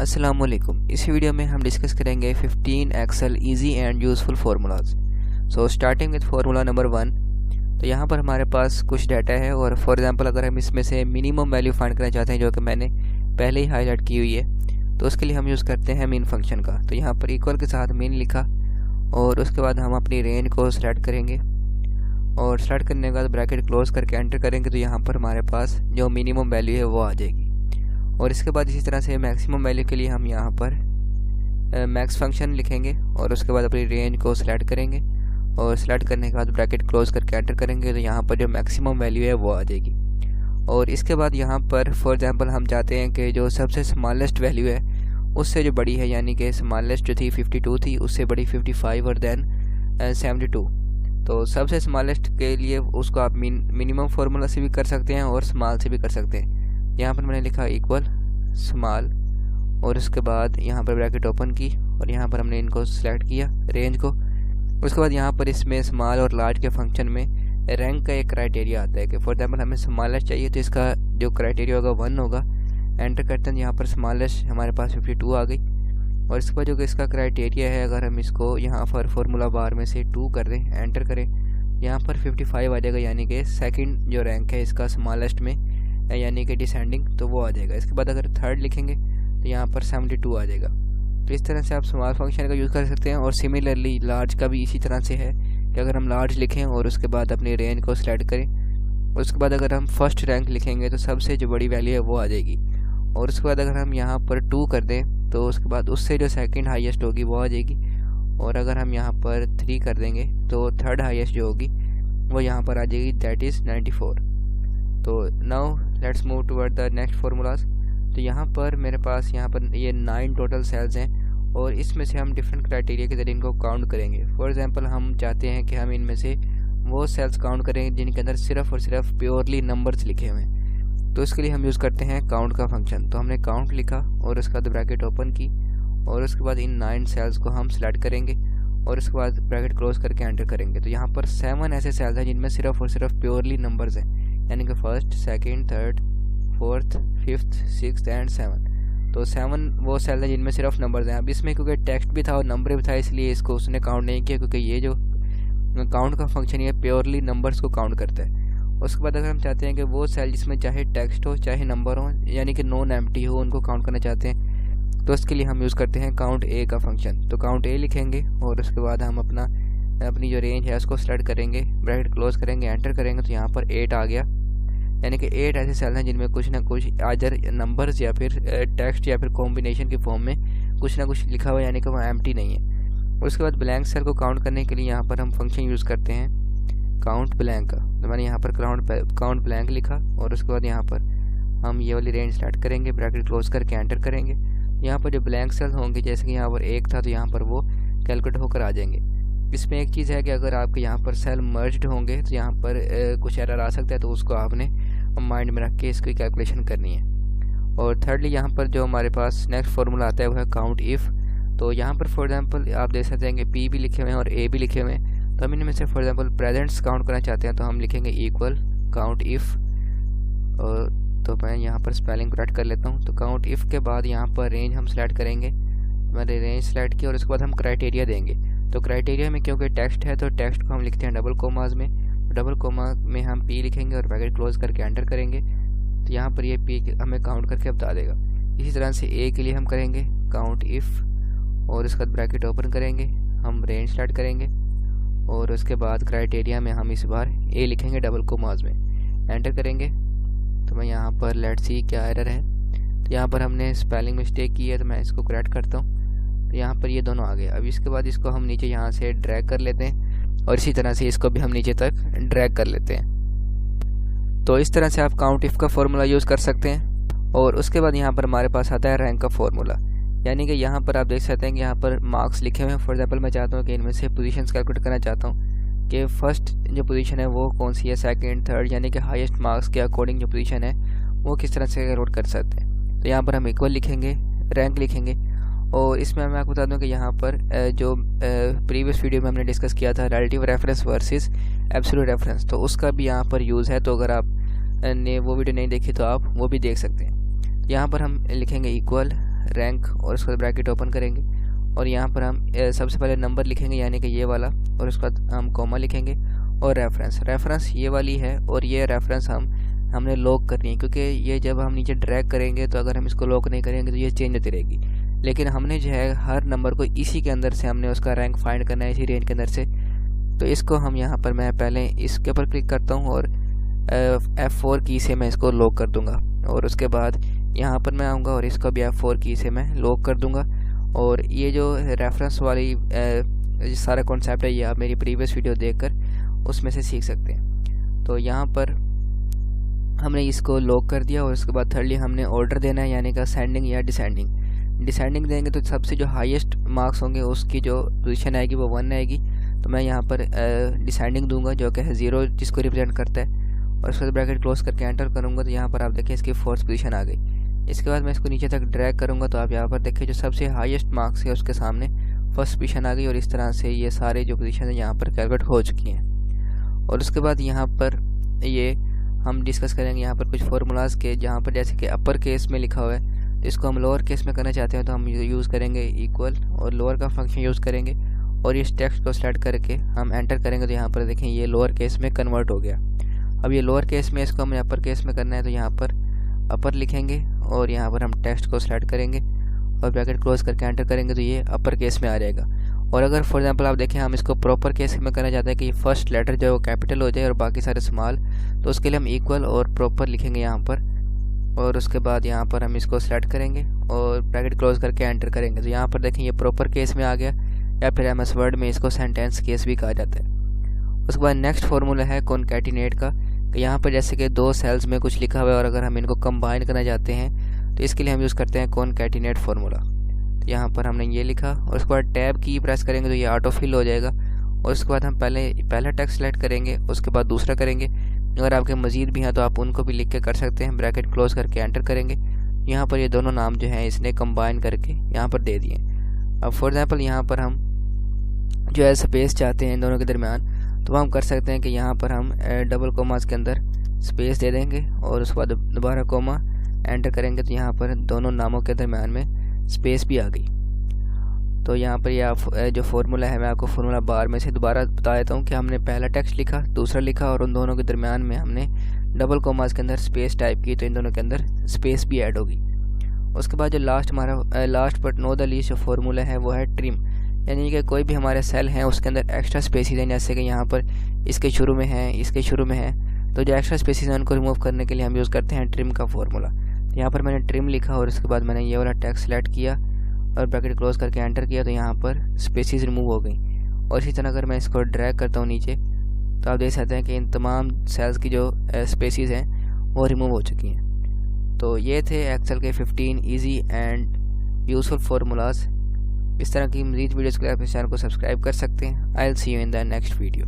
अस्सलामुअलैकुम। इस वीडियो में हम डिस्कस करेंगे 15 Excel easy and useful formulas. So starting with formula number 1। तो यहाँ पर हमारे पास कुछ डाटा है और फॉर एग्जांपल अगर हम इसमें से मिनिमम वैल्यू फाइंड करना चाहते हैं, जो कि मैंने पहले ही हाईलाइट की हुई है, तो उसके लिए हम यूज़ करते हैं मीन फंक्शन का। तो यहाँ पर इक्वल के साथ मीन लिखा और उसके बाद हम अपनी रेंज को सेलेक्ट करेंगे और सेलेक्ट करने के बाद ब्रैकेट क्लोज करके एंटर करेंगे। तो यहाँ पर हमारे पास जो मिनिमम वैल्यू है वो आ जाएगी। और इसके बाद इसी तरह से मैक्सिमम वैल्यू के लिए हम यहाँ पर मैक्स फंक्शन लिखेंगे और उसके बाद अपनी रेंज को सिलेक्ट करेंगे और सिलेक्ट करने के बाद ब्रैकेट क्लोज करके एंटर करेंगे। तो यहाँ पर जो मैक्सिमम वैल्यू है वो आ जाएगी। और इसके बाद यहाँ पर फॉर एग्जांपल हम चाहते हैं कि जो सबसे स्मॉलेस्ट वैल्यू है उससे जो बड़ी है, यानी कि स्मॉलेस्ट जो थी 52 थी, उससे बड़ी 55 और देन 72। तो सबसे स्मॉलेस्ट के लिए उसको आप मिनिमम फार्मूला से भी कर सकते हैं और स्मॉल से भी कर सकते हैं। यहाँ पर मैंने लिखा इक्वल स्मॉल और उसके बाद यहाँ पर ब्रैकेट ओपन की और यहाँ पर हमने इनको सेलेक्ट किया रेंज को। उसके बाद यहाँ पर इसमें स्मॉल और लार्ज के फंक्शन में रैंक का एक क्राइटेरिया आता है कि फॉर एग्जांपल हमें स्मॉलेस्ट चाहिए तो इसका जो क्राइटेरिया होगा 1 होगा। एंटर करते हैं, यहाँ पर स्मॉलेस्ट हमारे पास 52 आ गई। और इसके बाद जो इसका क्राइटेरिया है, अगर हम इसको यहाँ पर फार्मूला बार में से 2 कर दें, एंटर करें, यहाँ पर 55 आ जाएगा, यानी कि सेकंड जो रैंक है इसका स्मॉलेस्ट में, यानी कि डिसेंडिंग, तो वो आ जाएगा। इसके बाद अगर थर्ड लिखेंगे तो यहाँ पर 72 आ जाएगा। तो इस तरह से आप स्मॉल फंक्शन का यूज़ कर सकते हैं। और सिमिलरली लार्ज का भी इसी तरह से है कि अगर हम लार्ज लिखें और उसके बाद अपनी रेंज को सिलेक्ट करें, उसके बाद अगर हम फर्स्ट रैंक लिखेंगे तो सबसे जो बड़ी वैल्यू है वो आ जाएगी। और उसके बाद अगर हम यहाँ पर 2 कर दें तो उसके बाद उससे जो सेकंड हाईएस्ट होगी वो आ जाएगी। और अगर हम यहाँ पर 3 कर देंगे तो थर्ड हाईएस्ट जो होगी वो यहाँ पर आ जाएगी, दैट इज़ 94। तो now let's move toward the next formulas. तो यहाँ पर मेरे पास यहाँ पर ये 9 टोटल सेल्स हैं और इसमें से हम डिफरेंट क्राइटेरिया के ज़रिए इनको काउंट करेंगे। फॉर एग्जांपल हम चाहते हैं कि हम इनमें से वो सेल्स काउंट करेंगे जिनके अंदर सिर्फ और सिर्फ प्योरली नंबर्स लिखे हुए हैं। तो इसके लिए हम यूज़ करते हैं काउंट का फंक्शन। तो हमने काउंट लिखा और उसके बाद ब्रैकेट ओपन की और उसके बाद इन 9 सेल्स को हम सेलेक्ट करेंगे और उसके बाद ब्रैकेट क्लोज करके एंटर करेंगे। तो यहाँ पर 7 ऐसे सेल्स हैं जिनमें सिर्फ और सिर्फ प्योरली नंबर्स हैं, यानी कि first, second, third, fourth, fifth, sixth and 7। तो 7 वो सेल हैं जिनमें सिर्फ नंबर्स हैं। अब इसमें क्योंकि टेक्स्ट भी था और नंबर भी था, इसलिए इसको उसने काउंट नहीं किया, क्योंकि ये जो काउंट का फंक्शन ये प्योरली नंबर्स को काउंट करता है। उसके बाद अगर हम चाहते हैं कि वो सेल जिसमें चाहे टेक्स्ट हो चाहे नंबर हो, यानी कि नॉन एम्प्टी हो, उनको काउंट करना चाहते हैं, तो उसके लिए हम यूज़ करते हैं काउंट ए का फंक्शन। तो काउंट ए लिखेंगे और उसके बाद हम अपनी जो रेंज है उसको सेलेक्ट करेंगे, ब्रैकेट क्लोज करेंगे, एंटर करेंगे। तो यहाँ पर 8 आ गया, यानी कि 8 ऐसे सेल हैं जिनमें कुछ ना कुछ आजर नंबर्स या फिर टेक्स्ट या फिर कॉम्बिनेशन की फॉर्म में कुछ ना कुछ लिखा हुआ है, यानी कि वो एम्प्टी नहीं है। और उसके बाद ब्लैंक सेल को काउंट करने के लिए यहाँ पर हम फंक्शन यूज़ करते हैं काउंट ब्लैंक का। तो मैंने यहाँ पर काउंट ब्लैंक लिखा और उसके बाद यहाँ पर हम ये वाली रेंज स्टार्ट करेंगे, ब्रैकेट क्लोज करके एंटर करेंगे। यहाँ पर जो ब्लैंक सेल्स होंगे, जैसे कि यहाँ पर 1 था तो यहाँ पर वो कैलकुलेट होकर आ जाएंगे। इसमें एक चीज़ है कि अगर आपके यहाँ पर सेल मर्ज्ड होंगे तो यहाँ पर कुछ एरर आ सकता है, तो उसको आपने माइंड में रख के इसकी कैलकुलेशन करनी है। और थर्डली यहाँ पर जो हमारे पास नेक्स्ट फार्मूला आता है वो है काउंट इफ़। तो यहाँ पर फॉर एग्जांपल आप देख सकते हैं कि पी भी लिखे हुए हैं और ए भी लिखे हुए हैं। तो हम इनमें से फॉर एग्जांपल प्रेजेंट्स काउंट करना चाहते हैं, तो हम लिखेंगे इक्वल काउंट इफ़। और तो मैं यहाँ पर स्पेलिंग करेक्ट कर लेता हूँ। तो काउंट इफ़ के बाद यहाँ पर रेंज हम सेलेक्ट करेंगे, मैंने रेंज सेलेक्ट की और उसके बाद हम क्राइटेरिया देंगे। तो क्राइटेरिया में क्योंकि टेक्स्ट है तो टेक्स्ट को हम लिखते हैं डबल कोमाज में। डबल कोमा में हम पी लिखेंगे और ब्रैकेट क्लोज करके एंटर करेंगे। तो यहाँ पर ये पी हमें काउंट करके बता देगा। इसी तरह से ए के लिए हम करेंगे काउंट इफ़ और उसके बाद ब्रैकेट ओपन करेंगे, हम रेंज स्टार्ट करेंगे और उसके बाद क्राइटेरिया में हम इस बार ए लिखेंगे डबल कोमाज में, एंटर करेंगे। तो मैं यहाँ पर लेट्स सी क्या एरर है। तो यहाँ पर हमने स्पेलिंग मिस्टेक की है, तो मैं इसको करेक्ट करता हूँ। तो यहाँ पर ये दोनों आ गए। अब इसके बाद इसको हम नीचे यहाँ से ड्रैग कर लेते हैं और इसी तरह से इसको भी हम नीचे तक ड्रैग कर लेते हैं। तो इस तरह से आप काउंट इफ़ का फार्मूला यूज़ कर सकते हैं। और उसके बाद यहाँ पर हमारे पास आता है रैंक का फार्मूला, यानी कि यहाँ पर आप देख सकते हैं कि यहाँ पर मार्क्स लिखे हुए हैं। फॉर एग्जांपल मैं चाहता हूँ कि इनमें से पोजीशंस कैलकुलेट करना चाहता हूँ कि फर्स्ट जो पोजीशन है वो कौन सी है, सेकंड, थर्ड, यानी कि हाईएस्ट मार्क्स के अकॉर्डिंग जो पोजीशन है वो किस तरह से कैलकुलेट कर सकते हैं। तो यहाँ पर हम इक्वल लिखेंगे, रैंक लिखेंगे। और इसमें मैं आपको बता दूँ कि यहाँ पर जो प्रीवियस वीडियो में हमने डिस्कस किया था relative reference versus absolute reference, तो उसका भी यहाँ पर यूज़ है। तो अगर आप ने वो वीडियो नहीं देखी तो आप वो भी देख सकते हैं। यहाँ पर हम लिखेंगे इक्वल रैंक और उसके बाद ब्रैकेट ओपन करेंगे और यहाँ पर हम सबसे पहले नंबर लिखेंगे यानी कि ये वाला, और उसके बाद हम कॉमा लिखेंगे और रेफरेंस ये वाली है, और ये रेफरेंस हमने लॉक करनी है, क्योंकि ये जब हम नीचे ड्रैग करेंगे तो अगर हम इसको लॉक नहीं करेंगे तो ये चेंज होती रहेगी। लेकिन हमने जो है हर नंबर को इसी के अंदर से हमने उसका रैंक फाइंड करना है, इसी रेंज के अंदर से। तो इसको हम यहाँ पर मैं पहले इसके ऊपर क्लिक करता हूँ और F4 की से मैं इसको लॉक कर दूँगा, और उसके बाद यहाँ पर मैं आऊँगा और इसको भी F4 की से मैं लॉक कर दूँगा। और ये जो रेफरेंस वाली सारा कॉन्सेप्ट है ये आप मेरी प्रीवियस वीडियो देखकर उसमें से सीख सकते हैं। तो यहाँ पर हमने इसको लॉक कर दिया, और उसके बाद थर्डली हमने ऑर्डर देना है, यानी कि असेंडिंग या डिसेंडिंग देंगे तो सबसे जो हाईएस्ट मार्क्स होंगे उसकी जो पोजीशन आएगी वो 1 आएगी। तो मैं यहाँ पर डिसेंडिंग दूंगा जो कि है 0 जिसको रिप्रेजेंट करता है, और उसके बाद ब्रैकेट क्लोज करके एंटर करूँगा तो यहाँ पर आप देखें इसकी 4th पोजीशन आ गई। इसके बाद मैं इसको नीचे तक ड्रैग करूँगा तो आप यहाँ पर देखें जो सबसे हाईएस्ट मार्क्स है उसके सामने 1st पोजीशन आ गई, और इस तरह से ये सारे जो पोजीशन है यहाँ पर कैलकुलेट हो चुकी हैं। और उसके बाद यहाँ पर ये हम डिस्कस करेंगे यहाँ पर कुछ फार्मूलाज के, जहाँ पर जैसे कि अपर केस में लिखा हुआ है तो इसको हम लोअर केस में करना चाहते हैं तो हम यूज़ करेंगे इक्वल और लोअर का फंक्शन यूज़ करेंगे, और इस टेक्स्ट को सेलेक्ट करके हम एंटर करेंगे तो यहाँ पर देखें ये लोअर केस में कन्वर्ट हो गया। अब ये लोअर केस में इसको हमें अपर केस में करना है तो यहाँ पर अपर लिखेंगे और यहाँ पर हम टेक्स्ट को सेलेक्ट करेंगे और ब्रैकेट क्लोज करके एंटर करेंगे तो ये अपर केस में आ जाएगा। और अगर फॉर एग्जांपल आप देखें हम इसको प्रॉपर केस में करना चाहते हैं कि फर्स्ट लेटर जो है वो कैपिटल हो जाए और बाकी सारे स्मॉल, तो उसके लिए हम इक्वल और प्रॉपर लिखेंगे यहाँ पर, और उसके बाद यहाँ पर हम इसको सेलेक्ट करेंगे और ब्रैकेट क्लोज करके एंटर करेंगे तो यहाँ पर देखें ये प्रॉपर केस में आ गया, या फिर MS वर्ड में इसको सेंटेंस केस भी कहा जाता है। उसके बाद नेक्स्ट फार्मूला है कॉन्कैटिनेट का, कि यहाँ पर जैसे कि 2 सेल्स में कुछ लिखा हुआ है और अगर हम इनको कंबाइन करना चाहते हैं तो इसके लिए हम यूज़ करते हैं कॉन्कैटिनेट फार्मूला। तो यहाँ पर हमने ये लिखा और उसके बाद टैब की प्रेस करेंगे तो ये ऑटो फिल हो जाएगा, और उसके बाद हम पहला टेक्स्ट सेलेक्ट करेंगे, उसके बाद दूसरा करेंगे। अगर आपके मज़ीद भी हैं तो आप उनको भी लिख के कर सकते हैं। ब्रैकेट क्लोज करके एंटर करेंगे, यहाँ पर ये दोनों नाम जो हैं इसने कंबाइन करके यहाँ पर दे दिए। अब फॉर एग्जांपल यहाँ पर हम जो है स्पेस चाहते हैं इन दोनों के दरमियान, तो हम कर सकते हैं कि यहाँ पर हम डबल कोमास के अंदर स्पेस दे देंगे और उसके बाद दोबारा कोमा एंटर करेंगे तो यहाँ पर दोनों नामों के दरमियान में स्पेस भी आ गई। तो यहाँ पर यह जो फार्मूला है मैं आपको फार्मूला बार में से दोबारा बता देता हूँ कि हमने पहला टेक्स्ट लिखा, दूसरा लिखा और उन दोनों के दरमियान में हमने डबल कोमास के अंदर स्पेस टाइप की, तो इन दोनों के अंदर स्पेस भी ऐड होगी। उसके बाद जो last but know the least जो फार्मूला है वो है ट्रिम, यानी कि कोई भी हमारे सेल हैं उसके अंदर एक्स्ट्रा स्पेसिस हैं, जैसे कि यहाँ पर इसके शुरू में है, इसके शुरू में है, तो जो एक्स्ट्रा स्पेसिस हैं उनको रिमूव करने के लिए हम यूज़ करते हैं ट्रिम का फार्मूला। तो यहाँ पर मैंने ट्रिम लिखा और उसके बाद मैंने ये वाला टेक्स्ट सेलेक्ट किया और ब्रैकेट क्लोज करके एंटर किया तो यहाँ पर स्पेसिस रिमूव हो गई। और इसी तरह अगर मैं इसको ड्रैग करता हूँ नीचे तो आप देख सकते हैं कि इन तमाम सेल्स की जो स्पेसिस हैं वो रिमूव हो चुकी हैं। तो ये थे एक्सेल के 15 ईजी एंड यूज़फुल फार्मूलाज। इस तरह की मज़ीद वीडियोज़ के लिए आप इस चैनल को सब्सक्राइब कर सकते हैं। I will see you in the next video.